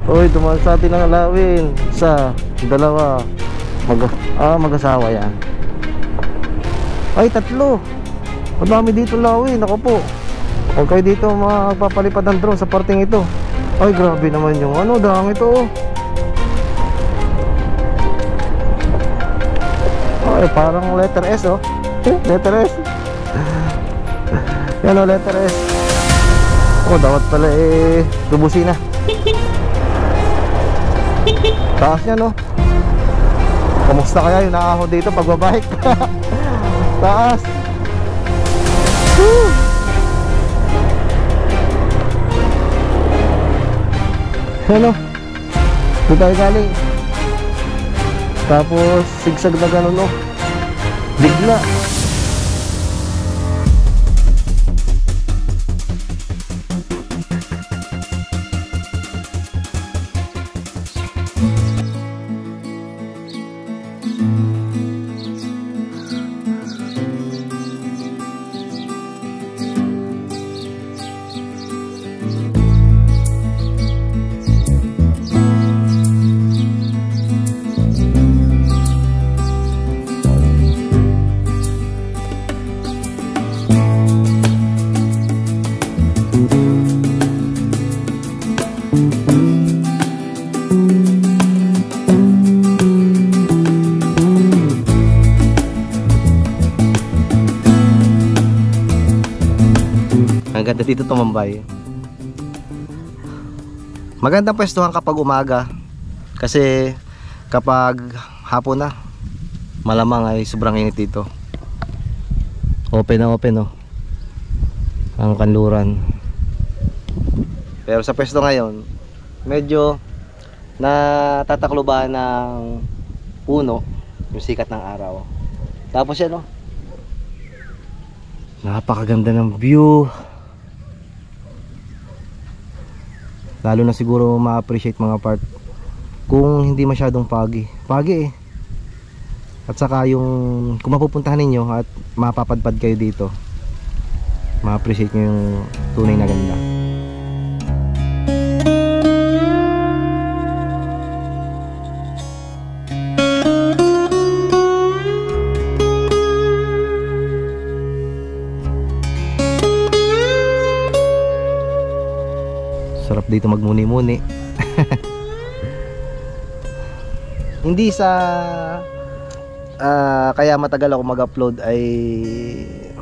Uy, dumaan sa atin ang alawin. Isa, dalawa. Mag-asawa yan. Ay, tatlo. Madami dito lawin. Ako po, huwag kayo dito magpapalipad ng drone sa parting ito. Ay, grabe naman yung ano, dahang ito oh. Ay, parang letter S oh. Letter S. Yan o, letter S. Oh, dapat pala lubusin na. Taas niya no. Kamusta kaya yung nakahon dito pagbabike? Taas. Woo! Ano? Doon tayo galing. Tapos sigsag na ganun no. Bigla. Ang ganda dito tumambay. Magandang pwestuhan kapag umaga, kasi kapag hapon na malamang ay sobrang init dito. Open na open oh, ang kanluran. Pero sa pwesto ngayon medyo natatakloban ng puno yung sikat ng araw. Tapos yan oh, napakaganda ng view. Lalo na siguro ma-appreciate mga part kung hindi masyadong foggy eh. At saka yung kung mapupuntahan ninyo at mapapadpad kayo dito, ma-appreciate nyo yung tunay na ganda. Sarap dito magmuni-muni. Hindi sa kaya matagal ako mag-upload ay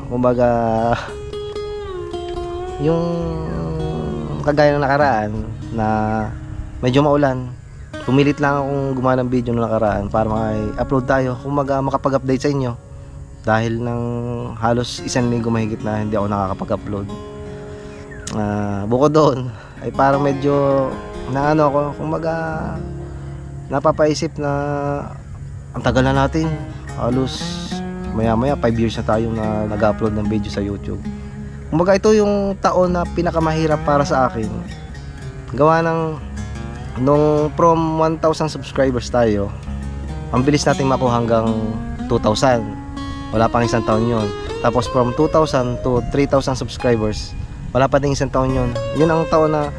kumbaga yung kagaya ng nakaraan na medyo maulan. Pumilit lang akong gumawa ng video ng nakaraan para makapload tayo, kumbaga makapag-update sa inyo. Dahil ng halos isang linggo mahigit na hindi ako nakakapag-upload. Bukod doon ay parang medyo na ano ako, kumbaga napapaisip na ang tagal na natin, halos maya maya 5 years na tayo na nag-upload ng video sa YouTube. Kumbaga ito yung taon na pinakamahirap para sa akin, gawa ng nung from 1,000 subscribers tayo, ang bilis nating makuha hanggang 2,000, wala pang isang taon yon. Tapos from 2,000 to 3,000 subscribers, wala pa din isang taon yun. Yun ang taon na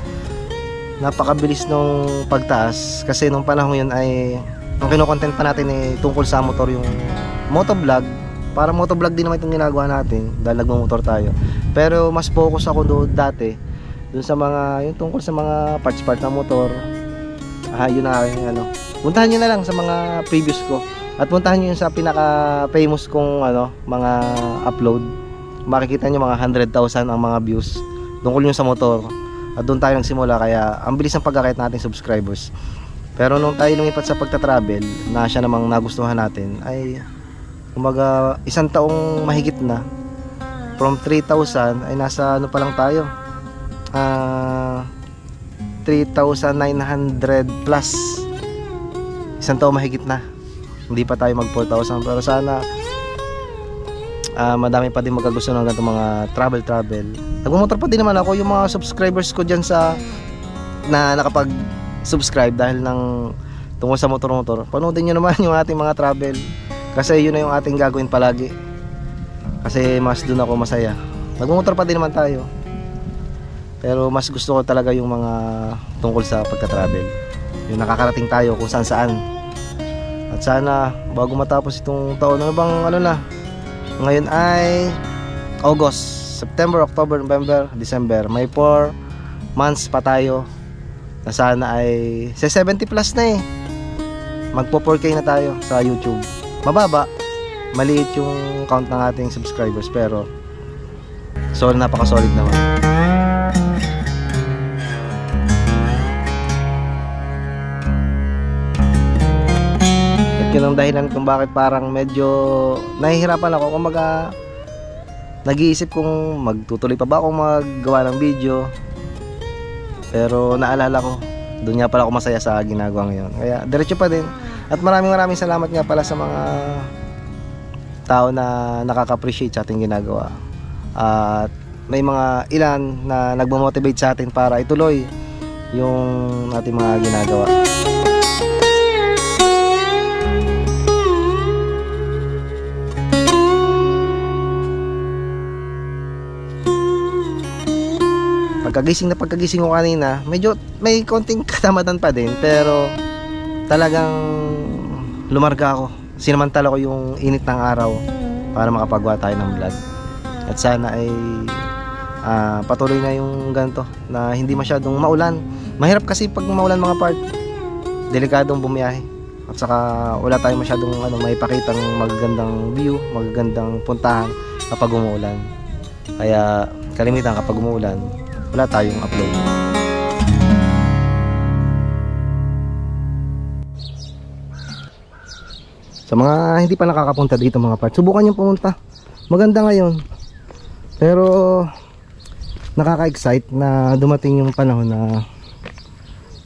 napakabilis nung pagtaas. Kasi nung panahon yun ay ang kinokontent pa natin ay tungkol sa motor, yung motovlog. Para motovlog din naman itong ginagawa natin dahil nagmumotor tayo. Pero mas focus ako doon dati dun sa mga, yung tungkol sa mga parts ng motor. Yun na ano. Puntahan nyo na lang sa mga previous ko. At puntahan nyo yun sa pinaka famous kong mga upload. Makikita nyo mga 100,000 ang mga views tungkol nyo sa motor. At doon tayo nagsimula, kaya ang bilis ng pagkakait natin subscribers. Pero nung tayo lumipat sa pagta-travel, na siya namang nagustuhan natin, ay kumbaga isang taong mahigit na. From 3,000 ay nasa ano pa lang tayo, 3,900 plus. Isang taong mahigit na, hindi pa tayo mag 4,000. Pero sana madami pa din magkagusto ng ganitong mga travel. Nagmumotor pa din naman ako. Yung mga subscribers ko dyan sa na nakapag-subscribe dahil ng tungkol sa motor, panoodin nyo naman yung ating mga travel, kasi yun na yung ating gagawin palagi, kasi mas dun ako masaya. Nagmumotor pa din naman tayo. Pero mas gusto ko talaga yung mga tungkol sa pagka-travel. Yung nakakarating tayo kung saan saan. At sana bago matapos itong taon, ano bang ano na? Ngayon ay August, September, October, November, December. May 4 months pa tayo na sana ay 70 plus na eh. Magpo 4K na tayo sa YouTube. Mababa, maliit yung count ng ating subscribers pero napaka-solid naman. Yun ang dahilan kung bakit parang medyo nahihirapan ako. Kumaga nag-iisip kung magtutuloy pa ba akong maggawa ng video. Pero naalala ko, doon nga pala ako masaya sa ginagawa ngayon. Kaya diretso pa din. At maraming salamat nga pala sa mga tao na nakaka-appreciate sa ating ginagawa. At may mga ilan na nagmo-motivate sa atin para ituloy yung ating mga ginagawa. Pagkagising ko kanina, medyo may konting katamatan pa din, pero talagang lumarga ako. Sinamantala ko yung init ng araw para makapagawa tayo ng vlog. At sana ay patuloy na yung ganito na hindi masyadong maulan. Mahirap kasi pag maulan mga part, delikadong bumiyahe. At saka wala tayong masyadong maipakitang magagandang view, magagandang puntahan kapag umuulan. Kaya kalimitan kapag umuulan, wala tayong upload. Sa mga hindi pa nakakapunta dito mga part, subukan nyo pumunta. Maganda ngayon. Pero nakaka-excite na dumating yung panahon na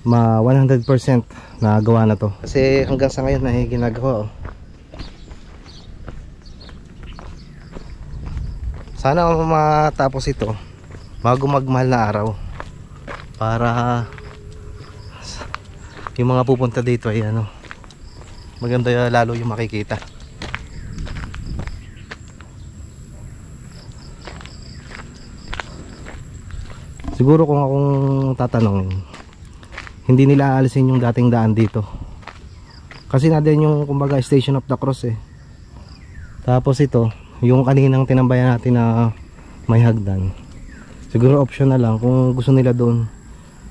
100% na gawa na to. Kasi hanggang sa ngayon na ginagawa. Sana matapos ito bago magmahal na araw, para yung mga pupunta dito ay maganda lalo yung makikita. Siguro kung akong tatanungin, hindi nila aalisin yung dating daan dito kasi na din yung kumbaga Station of the Cross eh. Tapos ito yung kaninang tinambayan natin na may hagdan. Siguro option na lang kung gusto nila doon.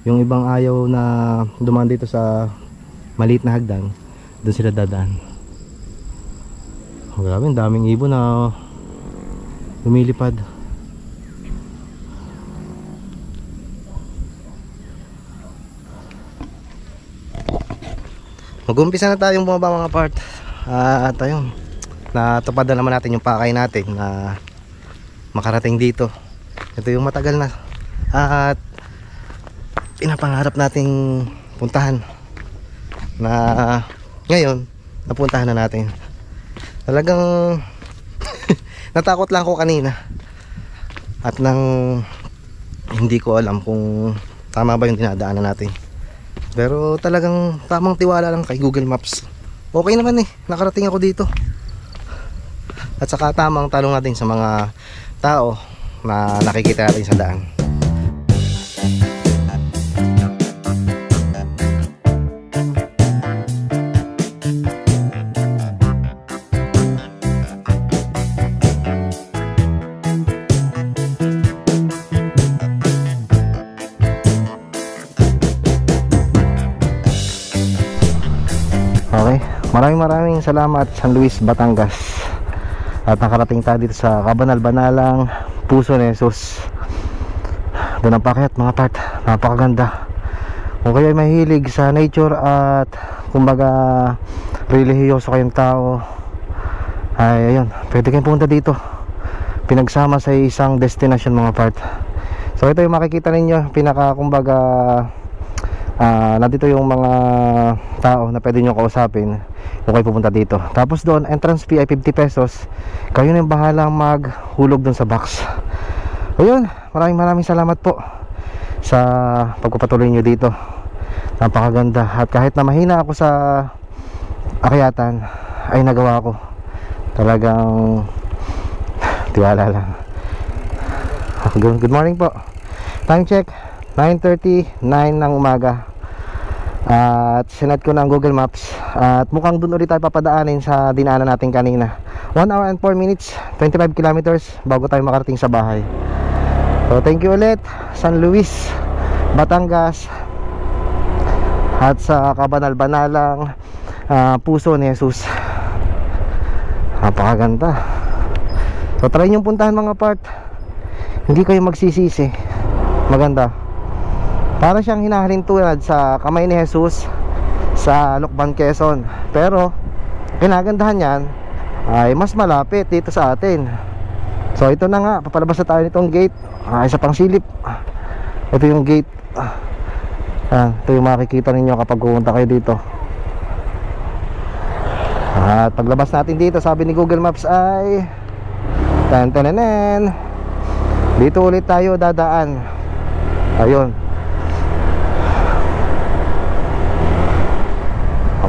Yung ibang ayaw na dumaan dito sa maliit na hagdan, doon sila dadaan. Grabe, daming ibon na lumilipad. Mag-umpisa na tayong bumaba mga part. At ayun, natupad na naman natin yung pakay natin na makarating dito. Ito yung matagal na at pinapangarap nating puntahan na ngayon napuntahan na natin. Talagang natakot lang ako kanina at nang hindi ko alam kung tama ba yung dinadaanan natin. Pero talagang tamang tiwala lang kay Google Maps. Okay naman eh, nakarating ako dito. At saka tamang tanong natin sa mga tao na nakikita natin sa daan. Okay, maraming salamat San Luis, Batangas. At nakarating tayo dito sa Kabanal-Banalang Puso ni Jesus. Doon ang pakyat mga part, napakaganda. Kung kayo ay mahilig sa nature at kumbaga relihiyoso kayong tao, ay ayun, pwede kayong pumunta dito. Pinagsama sa isang destination mga part. So ito yung makikita ninyo, pinaka kumbaga nandito yung mga tao na pwede nyo kausapin kung kayo pupunta dito. Tapos doon, entrance fee ay 50 pesos. Kayo na yung bahalang maghulog doon sa box. Ayun, maraming salamat po sa pagpapatuloy nyo dito. Napakaganda. At kahit na mahina ako sa akyatan, ay nagawa ko. Talagang tiwala lang. Good morning po. Time check 9:39 ng umaga. At sinet ko ng Google Maps. At mukhang dun ulit tayo papadaanin sa dinaanan natin kanina. 1 hour and 4 minutes, 25 kilometers bago tayo makarating sa bahay. So thank you ulit San Luis, Batangas, at sa kabanal-banalang puso ni Jesus. Napakaganda. So try nyo puntahan mga part. Hindi kayo magsisisi. Maganda. Para siyang hinahalin tulad sa kamay ni Jesus sa Lucban, Quezon. Pero kinagandahan yan ay mas malapit dito sa atin. So ito na nga, papalabas na tayo nitong gate. Isa pang silip. Ito yung gate. Ito yung makikita ninyo kapag pumunta kayo dito. At paglabas natin dito, sabi ni Google Maps ay tan-tan-tan, dito ulit tayo dadaan. Ayun.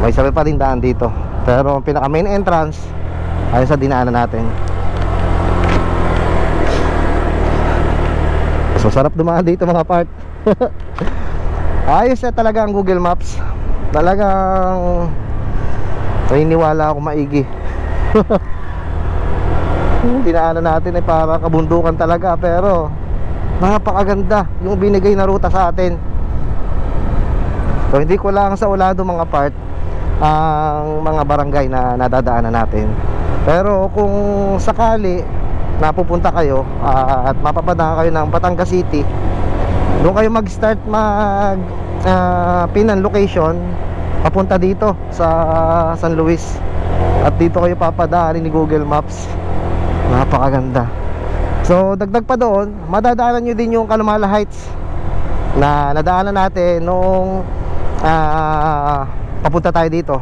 May sabi pa rin daan dito. Pero ang pinaka main entrance ay sa dinaanan natin. So sarap dumaan dito mga part. Ayos na talaga ang Google Maps. Talagang naniniwala ako maigi. Dinaanan natin ay para kabundukan talaga. Pero napakaganda yung binigay na ruta sa atin. So hindi ko lang sa ulado mga part ang mga barangay na nadadaanan natin. Pero kung sakali napupunta kayo at mapapadaan kayo ng Batangas City, doon kayo mag-start pin ang location papunta dito sa San Luis. At dito kayo papadaanin ni Google Maps. Napakaganda. So dagdag pa doon, madadaanan nyo din yung Kalumala Heights na nadaanan natin noong papunta tayo dito.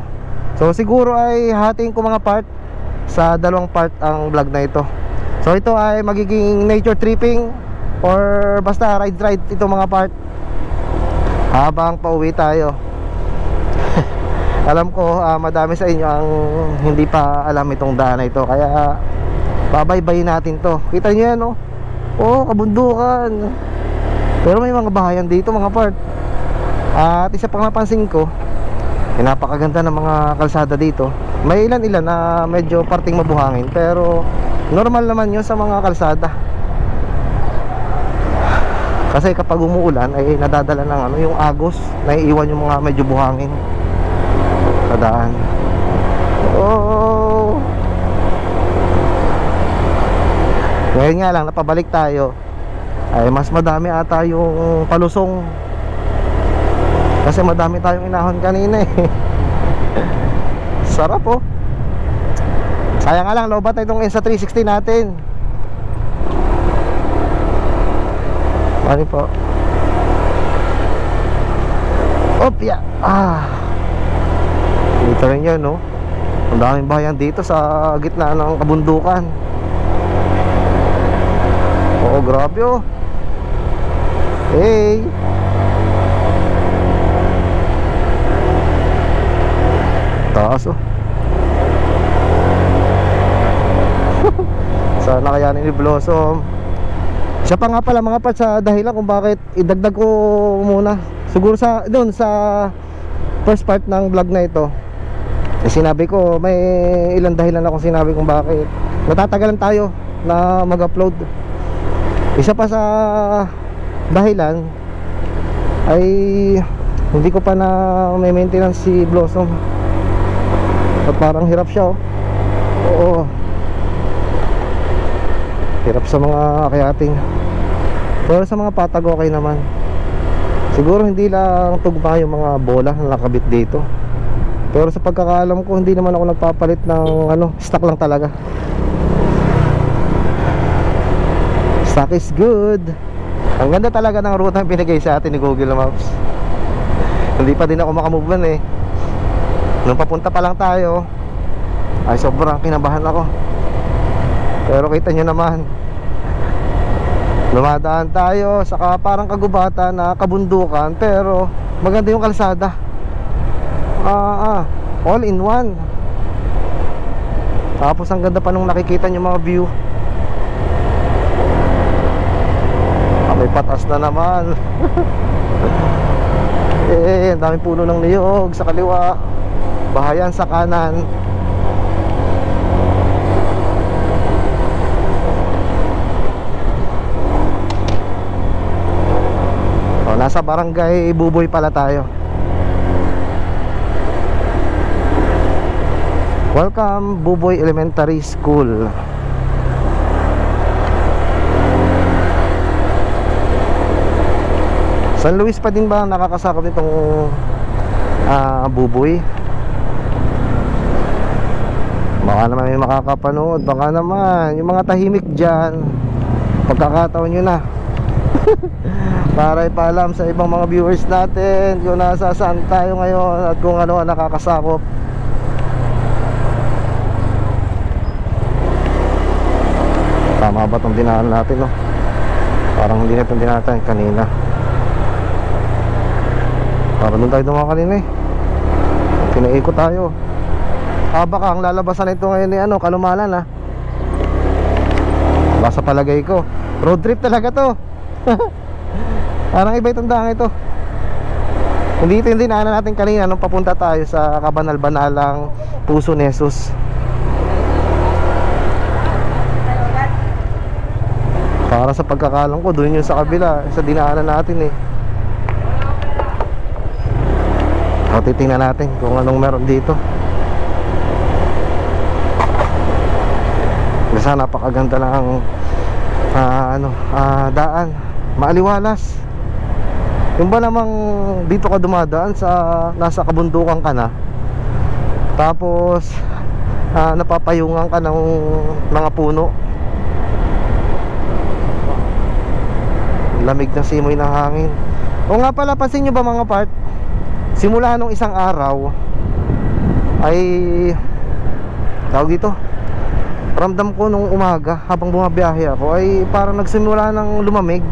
So siguro ay hatiin ko mga part sa dalawang part ang vlog na ito. So ito ay magiging nature tripping or basta ride ito mga part habang pauwi tayo. Alam ko madami sa inyo ang hindi pa alam itong daan na ito, kaya babaybayin natin to. Kita nyo yan, no? Oh, kabundukan. Pero may mga bahayan dito mga part. At isa pang napansin ko, napakaganda ng mga kalsada dito. May ilan-ilan na medyo parting mabuhangin, pero normal naman yun sa mga kalsada. Kasi kapag umuulan ay nadadala ng yung agos, naiiwan yung mga medyo buhangin sa daan. Oh. Ngayon nga lang napabalik tayo ay mas madami ata yung palusong. Kasi madami tayong inahon kanina eh. Sarap oh. Sayang nga lang, lobat na itong Insta360 natin. Mali po. Opya. Dito rin yan, no? Ang daming bayan dito sa gitna ng kabundukan. Oo, grabe oh. Hey. Taas oh. Sana kayanin ni Blossom. Siya pa nga pala mga part sa dahilan kung bakit idagdag ko muna. Siguro sa doon sa first part ng vlog na ito, sinabi ko may ilang dahilan akong sinabi kung bakit natatagalan tayo na mag-upload. Isa pa sa dahilan ay hindi ko pa na may maintenance si Blossom. At parang hirap siya oh. Oo. Hirap sa mga kayating. Pero sa mga patag okay naman. Siguro hindi lang tugma yung mga bola na nakabit dito. Pero sa pagkakaalam ko hindi naman ako nagpapalit ng stock lang talaga. Stock is good. Ang ganda talaga ng ruta na binigay sa atin ni Google Maps. Hindi pa din ako makamove on eh. Nung papunta pa lang tayo ay sobrang kinabahan ako. Pero kita nyo naman, lumadaan tayo sa parang kagubatan na kabundukan, pero maganda yung kalsada. All in one. Tapos ang ganda pa nung nakikita nyo mga view. May patas na naman. Ang daming puno ng niyog sa kaliwa, bahayan sa kanan. Nasa barangay Buboy pala tayo. Welcome Buboy Elementary School. San Luis pa din ba nakakasakop nitong Buboy? Baka naman may makakapanood. Baka naman yung mga tahimik dyan, pagkakataon nyo na. Para ipaalam sa ibang mga viewers natin kung nasa saan tayo ngayon at kung ano ang nakakasakop. Tama ba itong dinaan natin, no? Parang hindi na itong dinaan natin kanina. Parang doon tayo dumaan kanina eh. Pinaikot tayo. Baka ang lalabasan ito ngayon ni Kalumalan, ha? Basta palagay ko road trip talaga to. Parang iba itong daan ito. Hindi ito yung dinaanan natin kanina nung papunta tayo sa kabanal-banalang Puso ni Jesus. Para sa pagkakalam ko, doon yung sa kabila, sa dinaanan natin eh. O, titingnan natin kung anong meron dito. Kasi napakaganda ng daan, maaliwalas. Yung ba namang dito ka dumadaan sa nasa kabundukan ka na, tapos napapayungan ka ng mga puno. Lamig na simoy ng hangin. O nga pala, pansin nyo ba mga part, simula nung isang araw ay tawag dito, ramdam ko nung umaga habang bumabiyahe ako ay parang nagsimula ng lumamig.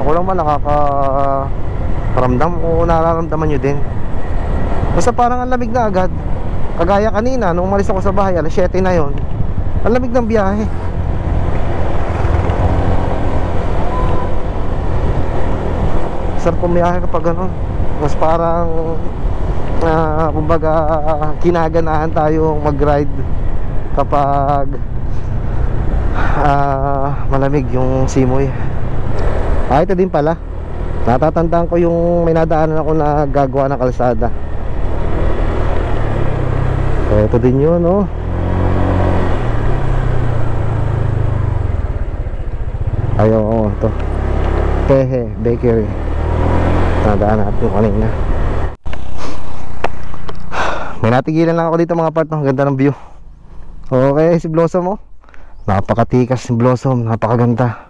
Ako lang ba nakakaramdam o nararamdaman nyo din? Basta parang ang lamig na agad. Kagaya kanina nung umalis ako sa bahay, alas 7 na yon, ang lamig ng biyahe. Sarap pumiyahe kapag gano'n. Mas parang kumbaga kinaganahan tayong mag-ride kapag malamig yung simoy. Ito din pala, natatandaan ko yung may nadaanan ako na gagawa ng kalsada. Ito din yun, oh. Ayun, ito Tehe Bakery, nadaan natin kanina. May natigilan lang ako dito mga part, no? Ganda ng view. Okay, si Blossom, oh. Napakatikas si Blossom, napakaganda.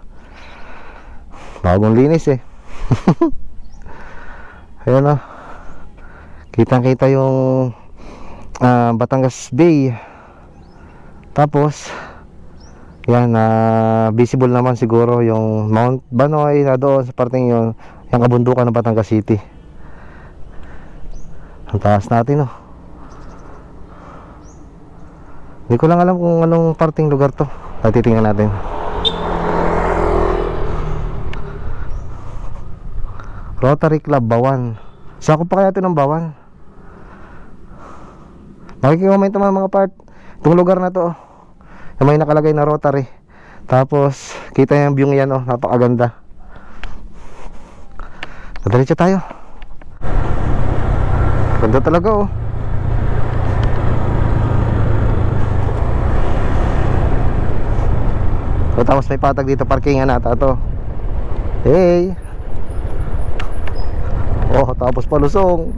Bagong linis eh. Ayun, oh. Kitang kita yung Batangas Bay. Tapos yan, visible naman siguro yung Mount Banoy na doon sa parteng yun, yung kabundukan ng Batangas City. Ang taas natin, oh. Hindi ko lang alam kung anong parteng lugar to. Titingnan natin. Rotary Club Bawan. Sakop pa kaya ito ng Bawan? Makikicomment naman mga part. Itong lugar na to, oh, yung may nakalagay na Rotary. Tapos kita yung view yan, oh, napakaganda. Diretso tayo. Ganda talaga, oh. So, tapos may patag dito, parkingan nata to. Hey. Oh, tapos palusong.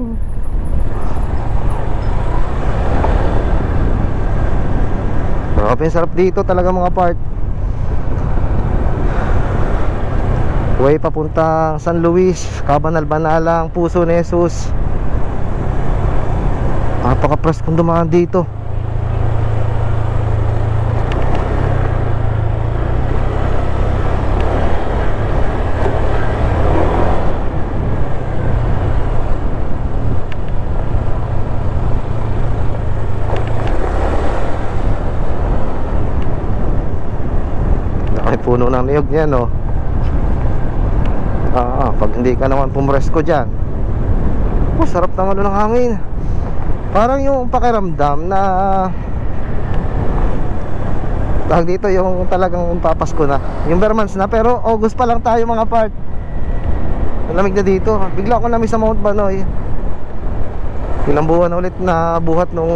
Grabe, sarap dito talaga mga part. Way papuntang San Luis, Cabanal-Banalang, Puso ni Jesus. Napaka-press kung dumaan dito. Puno ng niyog niyan, oh. Pag hindi ka naman pumresko dyan, sarap naman ng hangin. Parang yung pakiramdam na tawag dito, yung talagang papasko na, yung Vermans na, pero August pa lang tayo mga part. Malamig na dito. Bigla ako namin sa Mount Banoy. Ilang buwan na ulit na buhat nung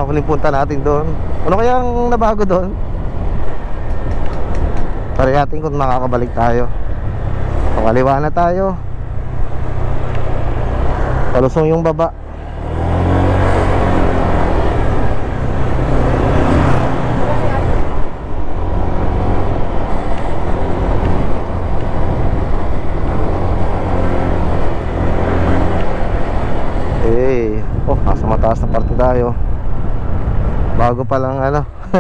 huling punta natin doon. Ano kayang nabago doon? Parihatin kung makakabalik tayo. Pangaliwa na tayo. Palusong yung baba. Nasa mataas na parte tayo. Bago pa lang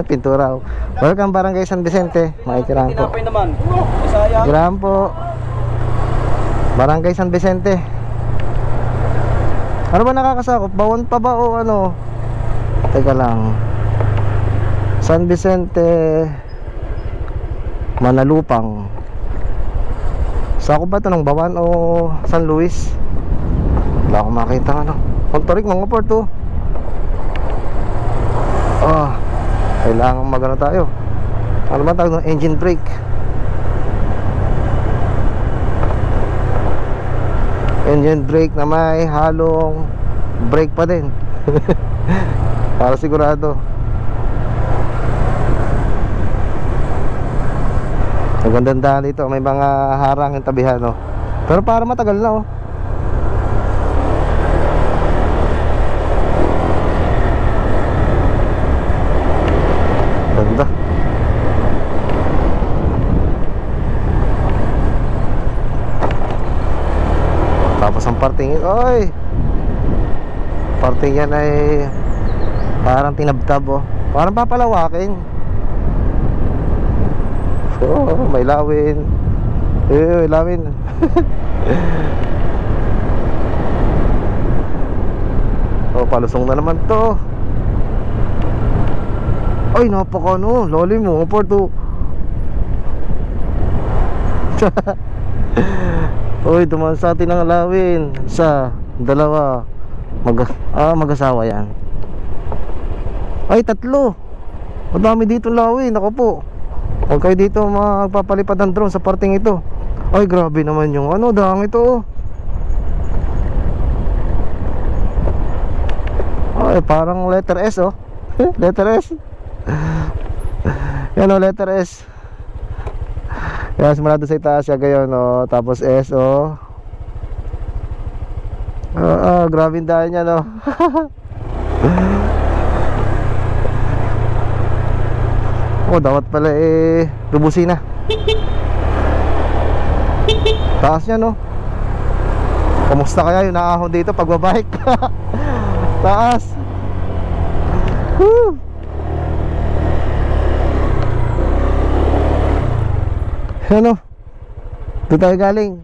pintura. Welcome Barangay San Vicente. Makikiraan po. Kiraan po. Barangay San Vicente. Ano ba nakakasakop? Bawon pa ba o ano? Teka lang. San Vicente Manalupang. Sakop ba ito ng Bawan o San Luis? Wala akong makita Pagtarik mga part kailangan magano tayo. Ano ba tawag ng engine brake? Engine brake na may halong brake pa din. Para sigurado. Magandang daan dito. May mga harang yung tabihan pero para matagal na ganda. Tapos ang parting parting yan ay parang tinabtab parang papalawakin. May lawin. May lawin. Palusong na naman to. Ay, napaka lalim mo, Porto. Uy, dumaan sa atin ang lawin. Isa, dalawa. Mag-asawa yan. Ay, tatlo. Madami dito lawin, ako po. Huwag kayo dito magpapalipad ng drone sa parting ito. Ay, grabe naman yung dahang ito. Ay, parang letter S letter S. Yan letter S. Yan, simula doon sa itaas gayon tapos S grabe yung dahil niya dapat pala lubusin na. Taas niya Kamusta kaya yung naahon dito pagbabike? Taas. Woo! Doon tayo galing.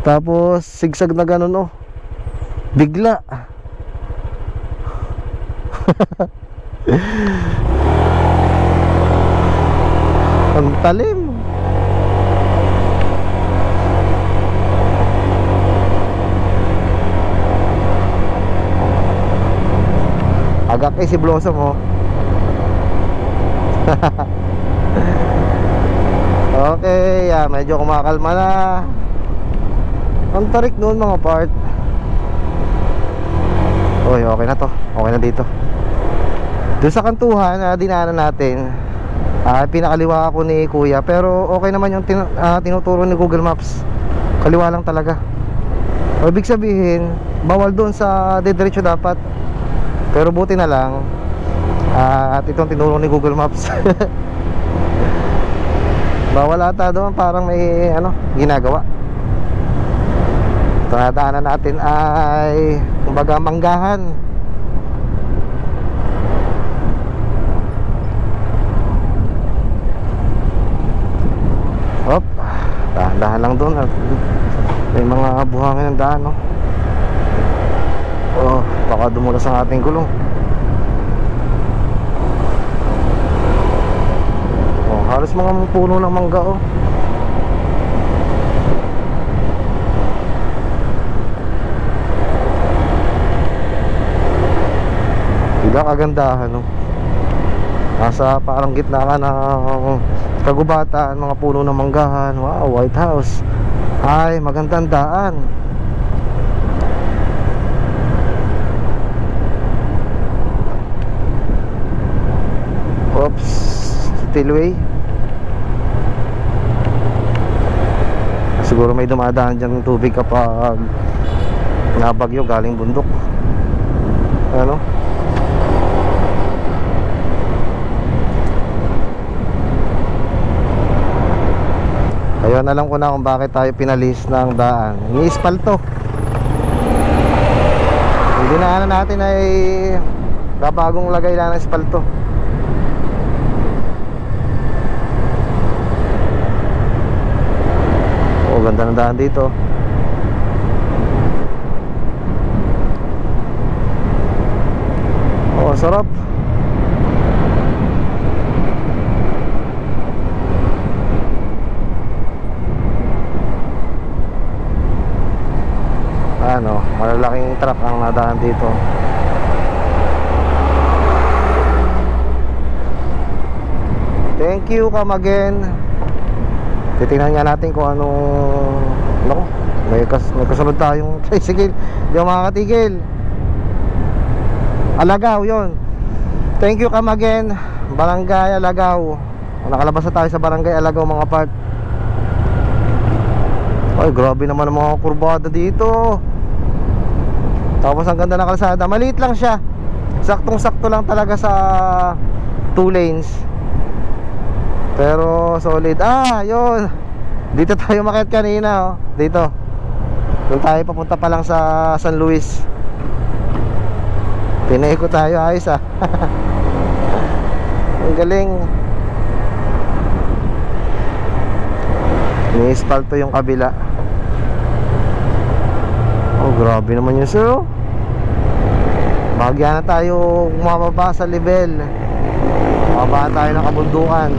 Tapos sigsag na ganun bigla. Ang talim. Agak si Blossom Okay, medyo kumakalma na. Ang tarik noon mga part. Okay na to. Okay na dito. Doon sa kantuhan na dinaanan natin, pinakaliwa ako ni Kuya, pero okay naman yung tinuturo ni Google Maps. Kaliwa lang talaga. Ibig sabihin, bawal doon sa diretso dapat. Pero buti na lang at itong tinuro ni Google Maps. Bawal ata doon, parang may ginagawa. Ito nadaanan natin ay kumbaga manggahan. Dahan-dahan lang doon at may mga buhangin ng daan baka dumulas ang ating gulong. Halos mga puno ng mangga kagandahan, no? Nasa parang gitna ka ng kagubatan, mga puno ng manggahan. Wow, White House. Ay, magandang daan. Oops, spillway. Siguro may dumadaan dyan ng tubig kapag nabagyo galing bundok. Ano? Ayun, alam ko na kung bakit tayo pinalis ng daan. Ini-ispalto. Yung dinaanan natin ay babagong lagay lang ng ispalto. Oh, ganda ng daan dito. Oh, sarap. Ano, malalaking truck ang nadaan dito. Thank you, come again. Titingnan nga natin kung anong... Naku, may kasunod tayong tricycle. Hindi ako makakatigil. Alagaw, yon. Thank you, come again. Barangay Alagaw. Nakalabas na tayo sa Barangay Alagaw, mga part. Ay, grabe naman ang mga kurbada dito. Tapos ang ganda ng kalsada. Maliit lang siya. Saktong-sakto lang talaga sa 2 lanes. Pero solid. Ah, yun. Dito tayo makiat kanina, oh. Dito. Doon tayo papunta pa lang sa San Luis. Pinaikot tayo, ayos ah. Ang galing. Ni-espalto yung kabila. Oh, grabe naman yun, sir. Bahagya na tayo kumababa sa level. Bababa tayo ng kabundukan.